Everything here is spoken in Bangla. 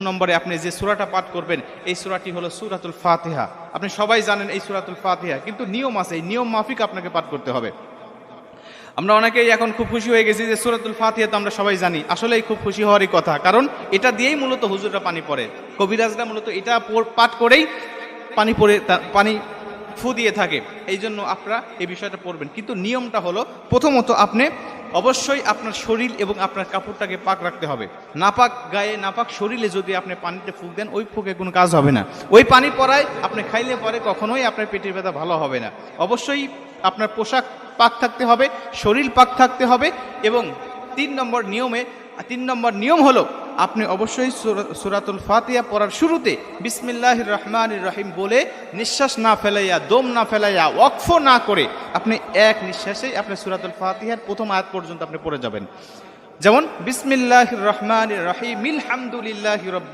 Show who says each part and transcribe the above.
Speaker 1: নম্বরে আপনি যে সূরাটা পাঠ করবেন এই সূরাটি হলো সূরাতুল ফাতিহা। আপনি সবাই জানেন এই সূরাতুল ফাতিহা, কিন্তু নিয়ম আছে, এই নিয়ম মাফিক আপনাকে পাঠ করতে হবে। আমরা অনেকেই এখন খুব খুশি হয়ে গেছি যে সূরাতুল ফাতিহা তো আমরা সবাই জানি, আসলেই খুব খুশি হওয়ারই কথা, কারণ এটা দিয়েই মূলত হুজুররা পানি পড়ে, কবিরাজরা মূলত এটা পাঠ করেই পানি ফু দিয়ে থাকে। এই জন্য আপনারা এই বিষয়টা পড়বেন, কিন্তু নিয়মটা হলো প্রথমত আপনি অবশ্যই আপনার শরীর এবং আপনার কাপড়টাকে পাক রাখতে হবে। নাপাক গায়ে নাপাক শরীরে যদি আপনি পানিতে ফুঁক দেন, ওই ফুঁকে কোনো কাজ হবে না। ওই পানি পড়ায় আপনি খাইলে পরে কখনোই আপনার পেটের ব্যথা ভালো হবে না। অবশ্যই আপনার পোশাক পাক থাকতে হবে, শরীর পাক থাকতে হবে, এবং তিন নম্বর নিয়ম হলো আপনি অবশ্যই সূরাতুল ফাতিহা পড়ার শুরুতে বিসমিল্লাহির রহমানির রহিম বলে নিঃশ্বাস না ফেলাইয়া, দম না ফেলাইয়া, ওয়াকফ না করে আপনি এক নিঃশ্বাসেই আপনি সূরাতুল ফাতিহার প্রথম আয়াত পর্যন্ত আপনি পড়ে যাবেন। যেমন বিসমিল্লাহির রহমানির রহিম আলহামদুলিল্লাহি রাব্বিল